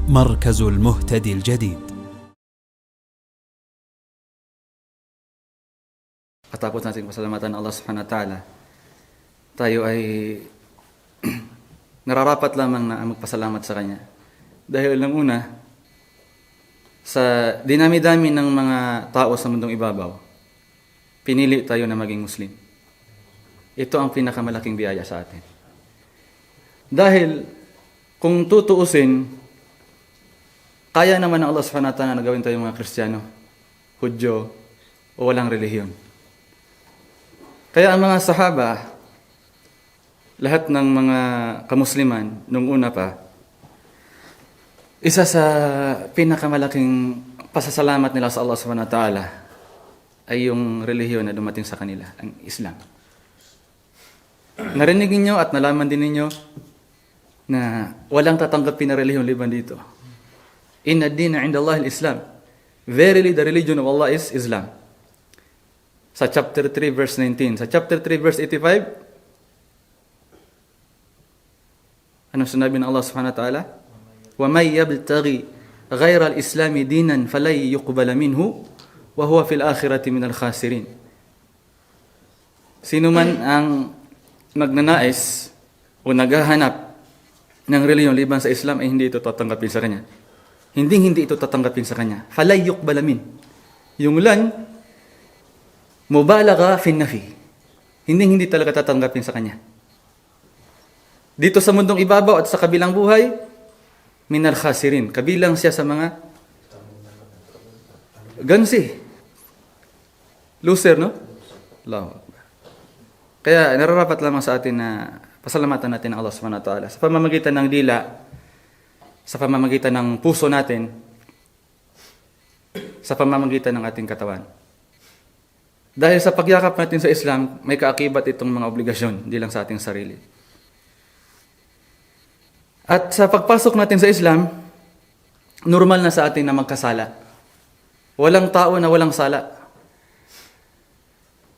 مركز المهتدي الجديد. Katapos natin pasalamatan Allah subhanahu wa ta'ala, tayo ay nararapat lamang na magpasalamat sa Kanya. Dahil lang una, sa dinami-dami ng mga tao sa mundong ibabaw, pinili tayo na maging Muslim. Ito ang pinakamalaking biyaya sa atin. Dahil kung tutuusin, kaya naman ng Allah subhanahu wa ta'ala na gawin tayo mga Kristiyano, Hudyo, o walang relihiyon. Kaya ang mga sahaba, lahat ng mga kamusliman nung una pa, isa sa pinakamalaking pasasalamat nila sa Allah subhanahu wa ta'ala ay yung relihiyon na dumating sa kanila, ang Islam. Narinig ninyo at nalaman din ninyo na walang tatanggapin na relihiyon liban dito. Inna ad-dina 'inda Allah al-Islam. Verily the religion of Allah is Islam. Sa chapter 3 verse 19, sa chapter 3 verse 85, ano sinabi ng Allah subhanahu wa ta'ala? Wa may yabtaghi ghayra al-islam dinan falay yuqbal minhu wa huwa fil akhirati minal khasirin. Sino man ang magnanais o naghahanap ng reliyon liban sa Islam ay hindi ito tatanggapin sa kanya. Hindi ito tatanggapin sa kanya. Falay yuqbal min. Yung lan mubalagha fi nafi. Hindi talaga tatanggapin sa kanya. Dito sa mundong ibabaw at sa kabilang buhay, minal khasirin. Kabilang siya sa mga gansi. Loser, no? Allahu Akbar. Kaya nararapat lamang sa atin na pasalamatan natin ang Allah subhanahu wa ta'ala. Sa pamamagitan ng dila, sa pamamagitan ng puso natin, sa pamamagitan ng ating katawan. Dahil sa pagyakap natin sa Islam, may kaakibat itong mga obligasyon, hindi lang sa ating sarili. At sa pagpasok natin sa Islam, normal na sa atin na magkasala. Walang tao na walang sala.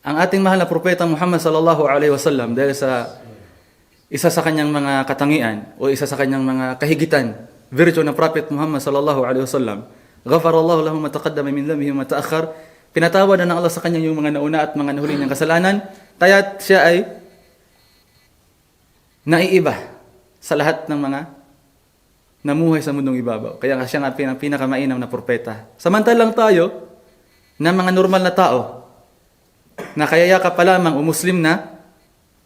Ang ating mahal na propeta Muhammad sallallahu alaihi wasallam, dahil sa isa sa kanyang mga katangian o isa sa kanyang mga kahigitan, virtue ng prophet Muhammad sallallahu alaihi wasallam, ghafarallahu lahu ma taqaddama min dhanbihi wa ma ta'akhkhar. Pinatawad na ng Allah sa kanya yung mga nauna at mga nahuli niyang kasalanan, kaya't siya ay naiiba sa lahat ng mga namuhay sa mundong ibabaw. Kaya siya nga pinakamainam na propeta. Samantalang tayo, na mga normal na tao, na kayayaka pa lamang o Muslim na,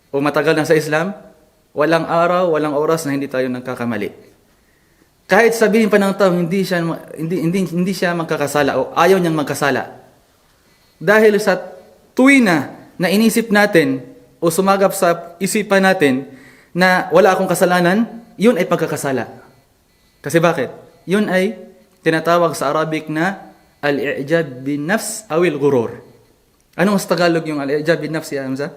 o matagal na sa Islam, walang araw, walang oras na hindi tayo nagkakamali. Kahit sabihin pa ng tao, hindi siya magkakasala o ayaw niyang magkasala. Dahil sa tuwina na inisip natin o sumagap sa isipan natin na wala akong kasalanan, yun ay pagkakasala. Kasi bakit? Yun ay tinatawag sa Arabic na al-i'jab bin nafs awil ghurur. Anong sa Tagalog yung al-i'jab bin nafs, ya Hamza?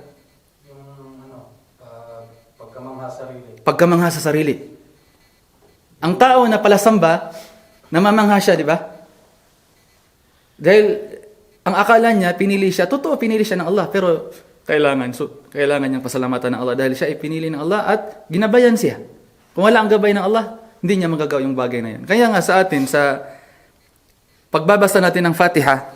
Pagkamangha sa sarili. Pagkamangha sa sarili. Ang tao na palasamba, namamangha siya, di ba? Dahil ang akala niya, pinili siya ng Allah, pero kailangan niyang pasalamatan ng Allah dahil siya ay pinili ng Allah at ginabayan siya. Kung wala ang gabay ng Allah, hindi niya magagawa yung bagay na yan. Kaya nga sa atin, sa pagbabasa natin ng Fatiha,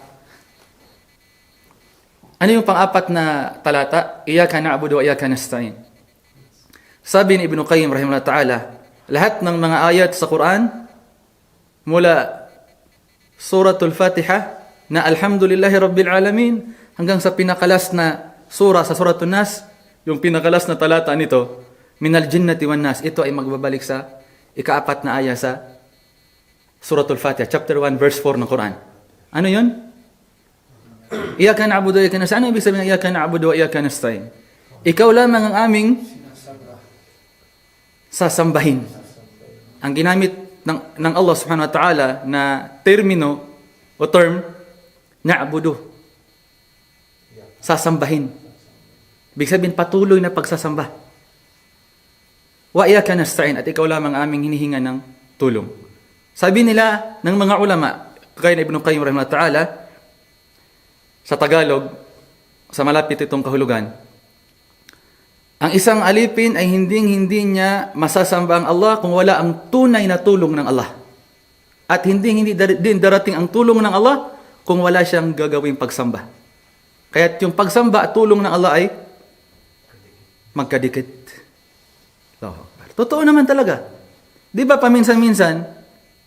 ano yung pang-apat na talata? Iyyaka na'budu wa iyyaka nasta'in. Sabi ni Ibn Qayyim rahimahullah ta'ala, lahat ng mga ayat sa Quran, mula Suratul Fatiha, na alhamdulillahi rabbil alamin, hanggang sa pinakalas na sura sa Suratul Nas, yung pinakalas na talata nito, minal jinnati wan nas, ito ay magbabalik sa ikaapat na aya sa Suratul Fatiha, chapter 1, verse 4 ng Quran. Ano yun? Iyyaka na'budu wa iyyaka nasta'in. Ano ibig sabihin ng iyyaka na'budu wa iyyaka nasta'in? Ikaw lamang ang aming sasambahin. Ang ginamit ng Allah subhanahu wa ta'ala na termino o term, na'budu, sasambahin. Ibig sabihin, patuloy na pagsasamba. Wa iyyaka nasta'in, at ikaw lamang aming hinihinga ng tulong. Sabi nila ng mga ulama, kaya na Ibn Qayyim rahimahullah ta'ala, sa Tagalog, sa malapit itong kahulugan, ang isang alipin ay hindi niya masasamba ang Allah kung wala ang tunay na tulong ng Allah. At hindi din darating ang tulong ng Allah kung wala siyang gagawing pagsamba. Kaya yung pagsamba at tulong ng Allah ay magkadikit. Allahu Akbar. Totoo naman talaga. Di ba paminsan-minsan,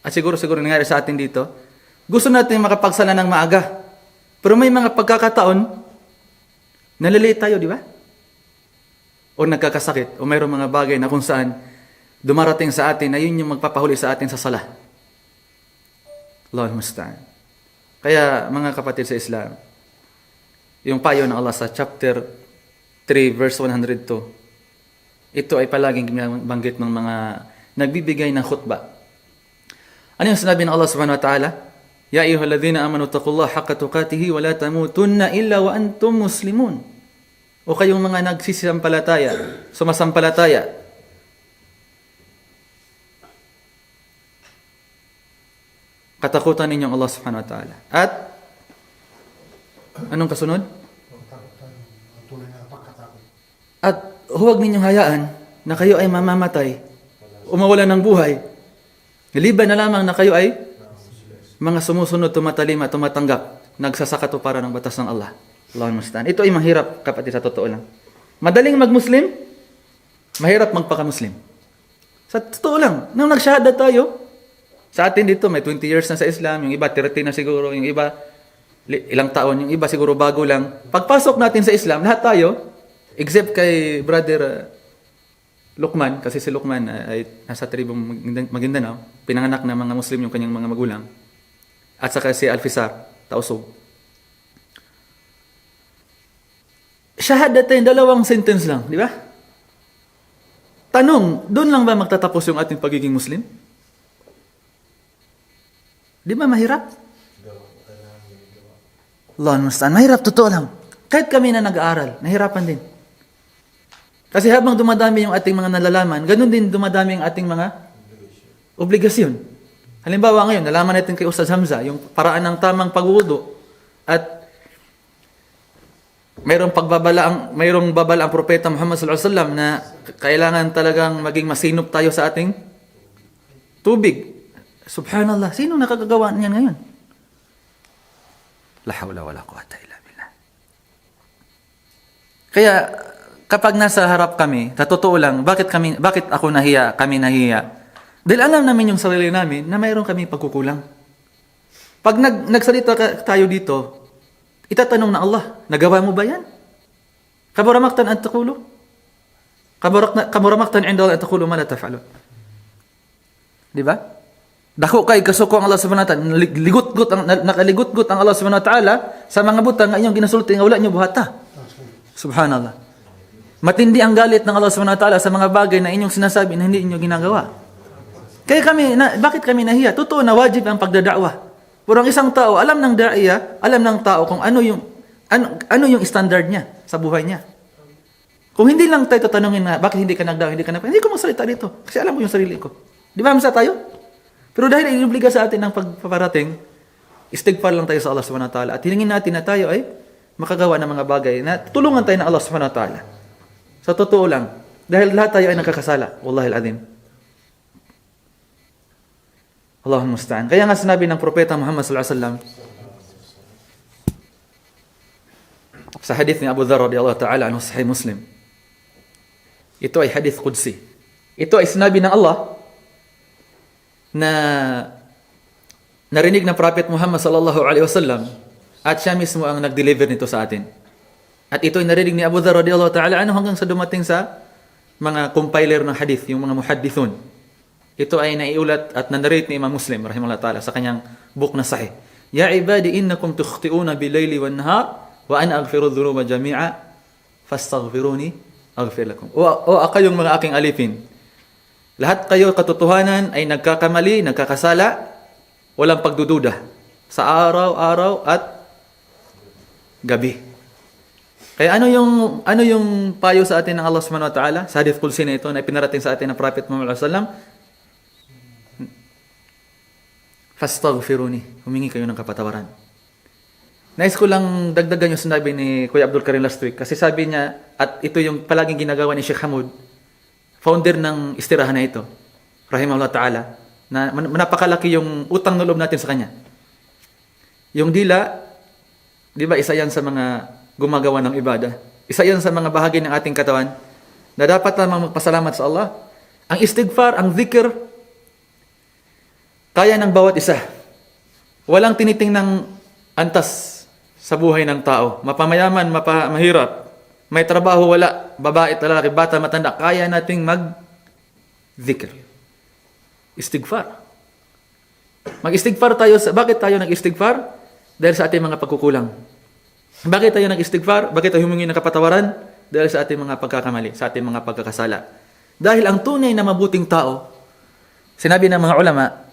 at siguro nangyari sa atin dito, gusto natin makapagsala ng maaga. Pero may mga pagkakataon, nalilate tayo, di ba? O nagkakasakit, o mayroong mga bagay na kung saan dumarating sa atin na yun yung magpapahuli sa atin sa sala. Allahul musta'an. Kaya mga kapatid sa Islam, yung payo ng Allah sa chapter 3 verse 102, ito ay palaging banggit ng mga nagbibigay ng khutbah. Ano yung sinabi ng Allah subhanahu wa ta'ala? Ya ayyuhalladhina amanu taqullaha haqqa tuqatih wa la tamutunna illa wa antum muslimun. O kayong mga nagsisisampalataya, sumasampalataya, katakutan ninyong Allah subhanahu wa ta'ala. At anong kasunod? At huwag ninyong hayaan na kayo ay mamamatay o mawalan ng buhay. Liban na lamang na kayo ay mga sumusunod, tumatalima, tumatanggap, nagsasakatuparan ng batas ng Allah. Allahul musta'an. Ito ay mahirap, kapatid, sa totoo lang. Madaling mag-Muslim, mahirap magpaka-Muslim. Sa totoo lang, nung nagsyahada tayo, sa atin dito, may 20 years na sa Islam, yung iba 30 na siguro, yung iba ilang taon, yung iba siguro bago lang. Pagpasok natin sa Islam, lahat tayo, except kay Brother Luqman, kasi si Luqman ay nasa tribong Maguindanao, pinanganak na mga Muslim yung kanyang mga magulang. At saka si Alfisar, Tausog. Shahadatain, 2 sentence lang, di ba? Tanong, doon lang ba magtatapos yung ating pagiging Muslim? Di ba mahirap? Allahul musta'an. Mahirap, totoo lang. Kahit kami na nag-aaral, nahirapan din. Kasi habang dumadami yung ating mga nalalaman, ganun din dumadami yung ating mga obligasyon. Halimbawa ngayon, nalaman natin kay Ustaz Hamza, yung paraan ng tamang pagwudu. At mayroong babala ang propeta Muhammad sallallahu alaihi wasallam na kailangan talagang maging masinop tayo sa ating tubig. Subhanallah, sino nakakagawa niyan ngayon? La hawla wala quwwata illa billah. Kaya kapag nasa harap kami, sa totoo lang, bakit ako nahiya, kami nahiya? Dahil alam namin yung sarili namin na mayroon kami pagkukulang. Pag nagsalita tayo dito, itatanong na Allah, nagawa mo ba yan? Kaburamaktan an taqulu? Kaburamaktan inda Allah an taqulu ma la taf'alun. Di ba? Dako kay kasuko ang Allah subhanahu wa ta'ala, nakaligut-gut ang Allah subhanahu wa ta'ala sa mga butang nga inyong ginasulti nga wala niyo buhata. Subhanallah. Matindi ang galit ng Allah subhanahu wa ta'ala sa mga bagay na inyong sinasabi na hindi inyo ginagawa. Kaya bakit kami nahiya? Totoo na wajib ang pagdada'wah. Pero ang isang tao, alam ng da'iya, alam ng tao kung ano yung standard niya sa buhay niya. Kung hindi lang tayo tatanungin na, bakit hindi ka nagdawa, hindi ko magsalita dito. Kasi alam ko yung sarili ko. Di ba masa tayo? Pero dahil inobliga sa atin ng pagpaparating, istighfar lang tayo sa Allah subhanahu wa ta'ala at hilingin natin na tayo ay makagawa ng mga bagay na tulungan tayo ng Allah subhanahu wa ta'ala. Sa totoo lang, dahil lahat tayo ay nagkakasala. Wallahi al-azim. Allahul musta'an. Kaya nga sinabi ng propeta Muhammad sallallahu alaihi wasallam sa hadith ni Abu Dharr radhiyallahu ta'ala anhu sahih Muslim. Ito ay hadith qudsi. Ito ay sinabi ng Allah na narinig ng Prophet Muhammad sallallahu alaihi wasallam at siya mismo ang nag-deliver nito sa atin. At ito ay narinig ni Abu Dharr radhiyallahu ta'ala anhu hanggang sa dumating sa mga compiler ng hadith, yung mga muhaddithun. Ito ay naiulat at nanarrate ni Imam Muslim rahimahullah ta'ala sa kanyang book na sahih. Ya ibadi innakum tukhti'una bil-laili wan-nahar wa ana aghfiru dhunuba jami'a fastaghfiruni aghfir lakum. O akayong mga aking alipin, lahat kayo katotohanan ay nagkakamali, nagkakasala, walang pagdududa sa araw-araw at gabi. Kaya ano yung payo sa atin ng Allah Subhanahu wa Ta'ala sa hadith qudsi na ito na ipinarating sa atin ng Prophet Muhammad sallallahu alaihi wasallam? Fastaghfiruni, humingi kayo ng kapatawaran. Nais ko lang dagdagan yung sinabi ni Kuya Abdul Karim last week kasi sabi niya, at ito yung palaging ginagawa ni Sheikh Hamud, founder ng istirahan na ito, rahimahullah ta'ala, na napakalaki yung utang na loob natin sa Kanya. Yung dila, di ba, isa yan sa mga gumagawa ng ibada. Isa yan sa mga bahagi ng ating katawan na dapat lamang magpasalamat sa Allah. Ang istighfar, ang dhikr, kaya ng bawat isa. Walang tinitingnang antas sa buhay ng tao. Mapamayaman, mahirap. May trabaho, wala. Babae, lalaki, bata, matanda. Kaya nating mag-dhikr. Istighfar. Mag-istighfar tayo. Bakit tayo nag-istighfar? Dahil sa ating mga pagkukulang. Bakit tayo nag-istighfar? Bakit tayo humingi ng kapatawaran? Dahil sa ating mga pagkakamali, sa ating mga pagkakasala. Dahil ang tunay na mabuting tao, sinabi ng mga ulama,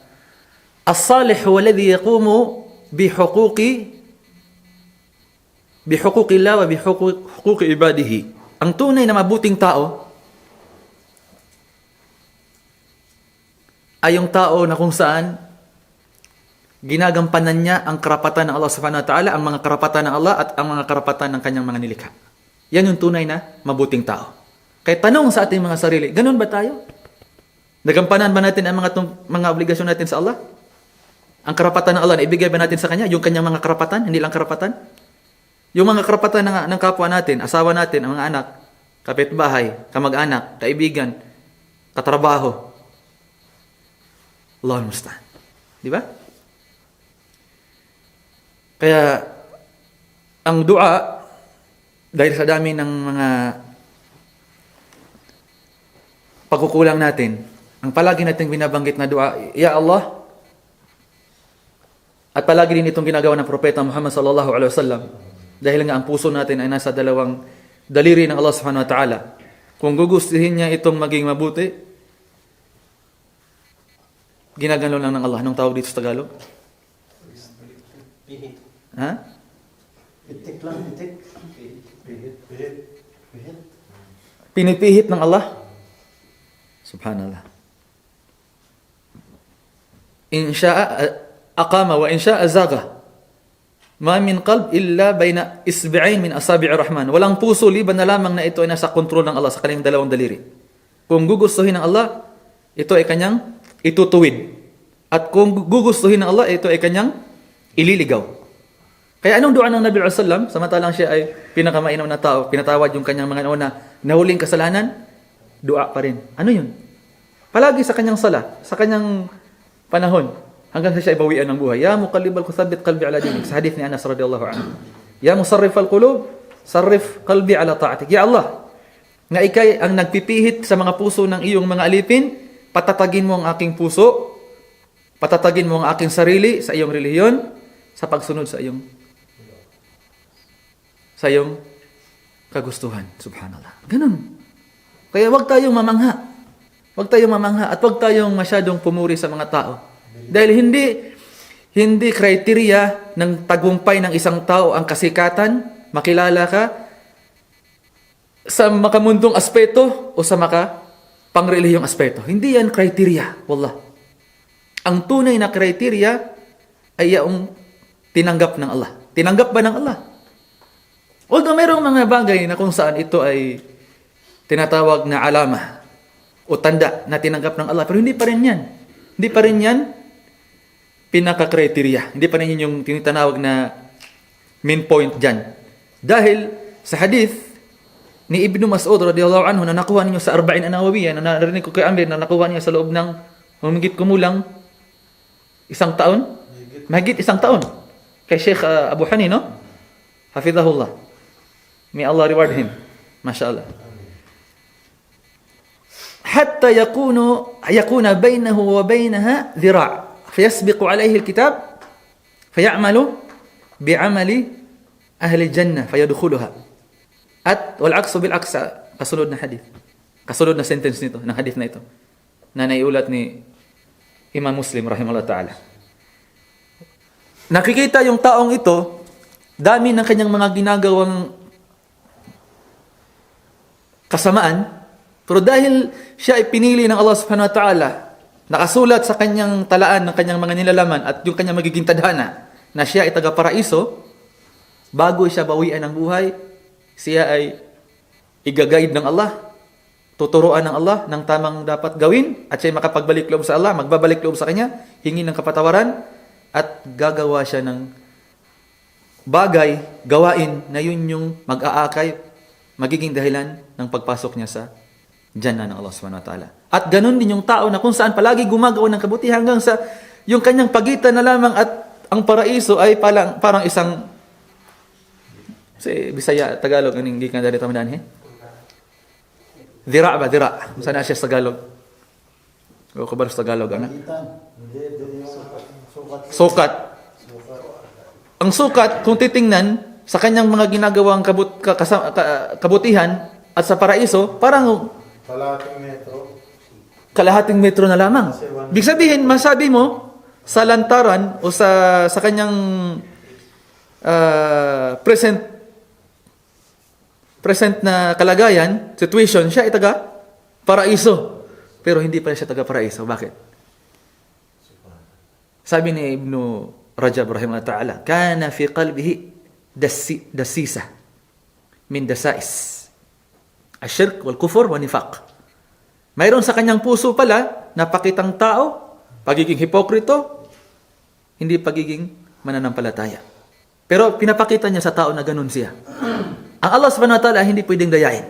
as-salih huwa alladhi yaqumu bihuquqi Allah wa bihuquqi ibadihi. Ang tunay na mabuting tao ay yung tao na kung saan ginagampanan niya ang karapatan ng Allah subhanahu wa ta'ala, ang mga karapatan ng Allah at ang mga karapatan ng kanyang mga nilikha. Yan yung tunay na mabuting tao. Kaya tanong sa ating mga sarili, ganun ba tayo? Nagampanan ba natin ang mga obligasyon natin sa Allah? Ang karapatan ng Allah na ibigay ba natin sa Kanya? Yung kanyang mga karapatan, hindi lang karapatan? Yung mga karapatan ng kapwa natin, asawa natin, ang mga anak, kapitbahay, kamag-anak, kaibigan, katrabaho. Allahul musta'an. Di ba? Kaya, ang dua, dahil sa dami ng mga pagkukulang natin, ang palagi nating binabanggit na dua, Ya Allah, at palagi din itong ginagawa ng Propeta Muhammad sallallahu alaihi wasallam, dahil nga ang puso natin ay nasa dalawang daliri ng Allah subhanahu wa ta'ala. Kung gugustuhin niya itong maging mabuti, ginagano lang ng Allah. Anong tawag dito sa Tagalog? Ha? Pitik lang, pitik. Pinipihit ng Allah. Subhanallah. In sha'a aqama wa in sha'a zaga. Ma min qalb illa bayna isbi'ain min asabi'ir rahman. Walang puso liban na lamang na ito ay nasa kontrol ng Allah sa kanyang dalawang daliri. Kung gugustuhin ng Allah, ito ay kanyang itutuwid. At kung gugustuhin ng Allah, ito ay kanyang ililigaw. Kaya anong dua ng Nabi sallallahu alaihi wasallam, samantalang siya ay pinakamainam na tao, pinatawad yung kanyang mga nahuling kasalanan, dua pa rin. Ano yun? Palagi sa kanyang sala, sa kanyang panahon, hanggang sa siya ibawian ng buhay. Ya muqallibal qulub, qalbi ala dinik. Sa hadith ni Anas radhiyallahu anhu. Ya musarrifal qulub, sarrif qalbi ala ta'atik. Ya Allah, nga ikay ang nagpipihit sa mga puso ng iyong mga alipin, patatagin mo ang aking puso, patatagin mo ang aking sarili sa iyong relihiyon, sa pagsunod sa iyong kagustuhan. Subhanallah. Ganun. Kaya wag tayong mamangha. Wag tayong mamangha at wag tayong masyadong pumuri sa mga tao. Dahil hindi kriteriya ng tagumpay ng isang tao ang kasikatan, makilala ka sa makamundong aspeto o sa pangrelihiyong aspeto. Hindi yan kriteriya. Wallah. Ang tunay na kriteriya ay yung tinanggap ng Allah. Tinanggap ba ng Allah? Although mayroong mga bagay na kung saan ito ay tinatawag na alama o tanda na tinanggap ng Allah, pero hindi pa rin yan. Hindi pa rin yan pinaka-kriteriya. Hindi pa rin yun yung tinitanawag na main point dyan. Dahil sa hadith ni Ibnu Mas'ud radhiyallahu anhu na nakuha ninyo sa Arba'in an-Nawawiyya, na narinig ko kay Amir na nakuha niya sa loob ng humigit kumulang isang taon? Mahigit isang taon. Kay Sheikh Abu Hani, no? Hafidhahullah. May Allah reward him. MashaAllah. Hatta yakuna baynahu wa baynaha dhira'. Fayasbiqu alayhi al-kitab fayamalu bi'amali ahli al-jannah fayadkhuluha. At wal aksu bil aksa, kasunod na hadith. Kasunod na sentence nito, ng hadith na ito. Na naiulat ni Imam Muslim rahimahullah ta'ala. Nakikita yung taong ito, dami ng kanyang mga ginagawang kasamaan, pero dahil siya ay pinili ng Allah subhanahu wa ta'ala, nakasulat sa kanyang talaan ng kanyang mga nilalaman at yung kanyang magiging tadhana na siya ay taga-paraiso, bago siya bawian ng buhay, siya ay igagayad ng Allah tuturuan ng Allah ng tamang dapat gawin at siya makapagbalik loob sa Allah, magbabalik loob sa Kanya, hingi ng kapatawaran at gagawa siya ng bagay, gawain na yun yung mag-aakay, magiging dahilan ng pagpasok niya sa Jannah ng Allah subhanahu wa ta'ala. At ganun din yung tao na kung saan palagi gumagawa ng kabutihan hanggang sa yung kanyang pagitan na lamang at ang paraiso ay parang isang Bisaya, Tagalog, hindi ka dali tamadaan Dira ba? Dira. Sana siya sa Tagalog. O kabar sa Tagalog, ano? Hindi yung sukat. Sukat. Ang sukat, kung titingnan sa kanyang mga ginagawang kabutihan at sa paraiso, parang Kalahating metro. kalahating metro na lamang. Big sabihin, masabi mo, sa lantaran o sa kanyang present na kalagayan, situation, siya ay taga paraiso. Pero hindi pa siya taga paraiso. Bakit? Sabi ni Ibn Rajab rahimahullah ta'ala, kana fi qalbihi dasisa min dasais asyirk wal kufur wa nifaq. Mayroon sa kanyang puso pala napakitang tao, pagiging hipokrito, hindi pagiging mananampalataya. Pero pinapakita niya sa tao na ganun siya. Ang Allah subhanahu wa ta'ala hindi pwedeng dayain.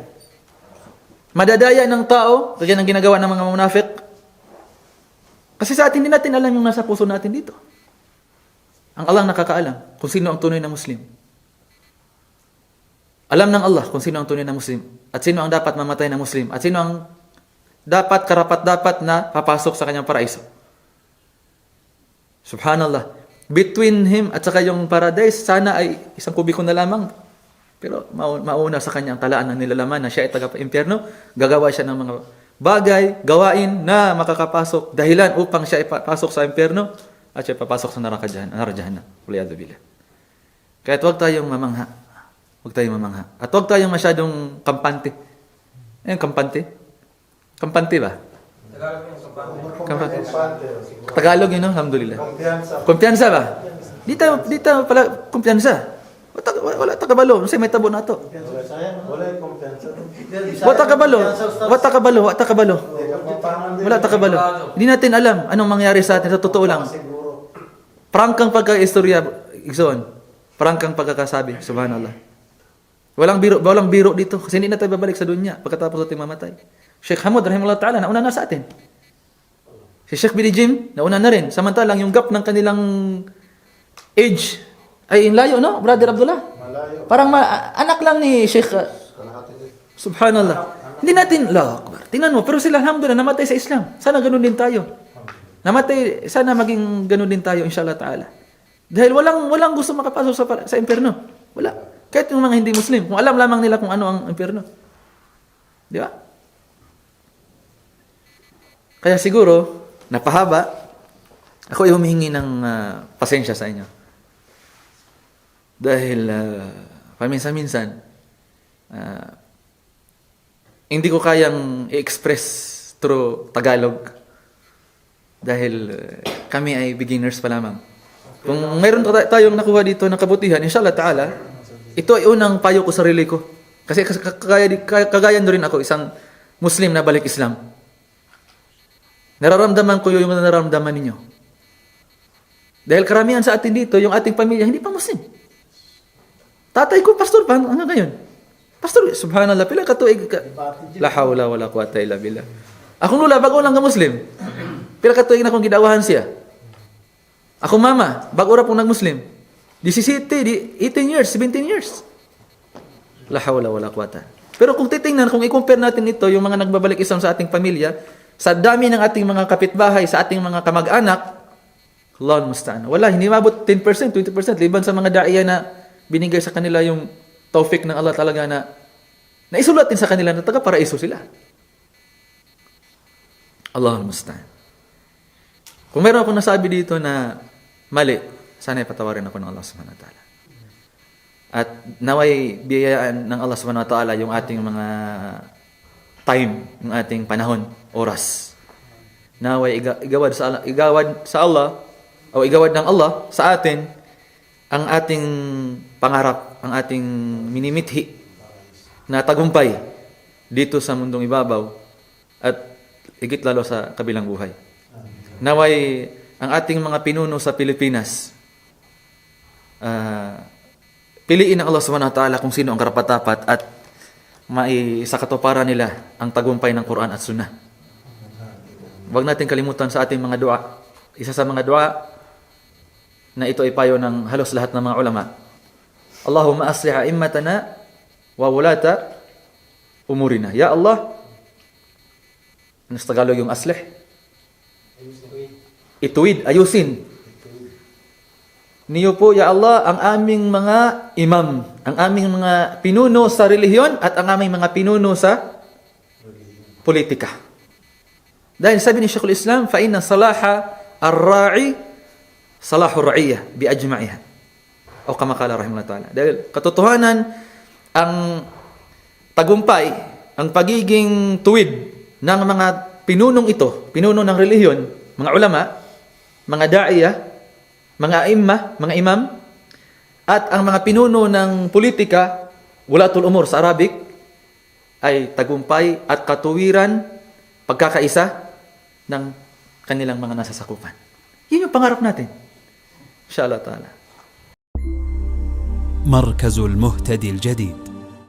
Madadaya ng tao, kaya ng ginagawa ng mga munafik. Kasi sa atin, hindi natin alam yung nasa puso natin dito. Ang Allah nakakaalam kung sino ang tunay na Muslim. Alam ng Allah kung sino ang tunay na Muslim. At sino ang dapat mamatay na Muslim. At sino ang dapat, karapat-dapat na papasok sa kanyang paraiso. Subhanallah. Between him at saka yung paradise, sana ay isang kubiko na lamang. Pero mauna sa kanyang talaan ng nilalaman na siya ay taga-impyerno, gagawa siya ng mga bagay, gawain na makakapasok dahilan upang siya ay papasok sa impyerno at siya ay papasok sa narajahan. Waliyadu billah. Kaya huwag tayong mamangha. Huwag tayong mamangha. At huwag tayong masyadong kampante. Kampante? Kampante ba? Kampante. Tagalog yun, no? Alhamdulillah. Kumpiyansa ba? Di tayo pala kumpiyansa. Wala takabalo. Kasi may tabo na ito. Wala yung kumpiyansa. Wala takabalo. Wala takabalo. Hindi natin alam anong mangyari sa atin. Sa totoo lang. Prangkang pagka-istorya. Igsoon. Prangkang pagkakasabi. Subhanallah. Walang biro dito. Kasi hindi na tayo babalik sa dunya pagkatapos natin mamatay. Sheikh Hamud, rahimahullah ta'ala, nauna na sa atin. Si Sheikh Billy Jim, nauna na rin. Samantalang yung gap ng kanilang age ay layo, no? Brother Abdullah? Malayo. Parang anak lang ni Sheikh. Subhanallah. Hindi natin, Allah Akbar. Tingnan mo, pero sila alhamdulillah namatay sa Islam. Sana ganun din tayo. Sana maging ganun din tayo, inshallah ta'ala. Dahil walang gusto makapasok sa impyerno. Wala. Kahit yung mga hindi Muslim, kung alam lamang nila kung ano ang impyerno. Di ba? Kaya siguro, napahaba, ako ay humihingi ng pasensya sa inyo. Dahil paminsan-minsan, hindi ko kayang i-express through Tagalog. Dahil kami ay beginners pa lamang. Kung mayroon tayong nakuha dito ng kabutihan, inshallah ta'ala, ito ay unang payo ko sa sarili ko. Kasi kagaya rin ako, isang Muslim na balik Islam. Nararamdaman ko yung nararamdaman ninyo. Dahil karamihan sa atin dito, yung ating pamilya, hindi pa Muslim. Tatay ko, pastor pa, hanggang ngayon. Pastor, subhanallah, pila katuig ka. La hawla wala quwata illa billah. Akong lula, bago lang ka Muslim. Pila katuig na akong gidawahan siya. Akong mama, bago ra pong nag-Muslim. 17, 18 years, 17 years. La hawla wala quwata. Pero kung titingnan, kung i-compare natin ito, yung mga nagbabalik Islam sa ating pamilya, sa dami ng ating mga kapitbahay, sa ating mga kamag-anak, Allah musta'an. Wala, hindi mabot 10%, 20%. Liban sa mga daiya na binigay sa kanila yung taufik ng Allah talaga na naisulat din sa kanila na taga-paraiso sila. Allah musta'an. Kung meron akong nasabi dito na mali, sana ipatawarin ako ng Allah subhanahu wa ta'ala. At naway biyayaan ng Allah subhanahu wa ta'ala yung ating mga time, yung ating panahon, oras. Naway igawad sa Allah, o igawad ng Allah sa atin ang ating pangarap, ang ating minimithi na tagumpay dito sa mundong ibabaw at higit lalo sa kabilang buhay. Naway ang ating mga pinuno sa Pilipinas, piliin ng Allah subhanahu wa ta'ala kung sino ang karapat-dapat at sa katuparan nila ang tagumpay ng Quran at Sunnah. Huwag natin kalimutan sa ating mga dua. Isa sa mga dua na ito ay payo ng halos lahat ng mga ulama. Allahumma aslih a'immatana wa wulata umurina. Ya Allah, ano sa Tagalog yung aslih? Ituwid, ayusin. Niyo po, Ya Allah, ang aming mga imam, ang aming mga pinuno sa relihiyon at ang aming mga pinuno sa politika. Dahil sabi ni Sheikhul Islam, fa inna salaha ar-ra'i salahu ar-ra'iyah bi ajma'iha. O kama qala rahimahullah ta'ala. Dahil katotohanan, ang tagumpay, ang pagiging tuwid ng mga pinunong ito, pinuno ng relihiyon, mga ulama, mga da'iyah, mga imam, mga imam, at ang mga pinuno ng politika, wulatul umur sa Arabic, ay tagumpay at katuwiran, pagkakaisa ng kanilang mga nasasakupan. Yun yung pangarap natin. Inshallah ta'ala. مركز المهتدي الجديد.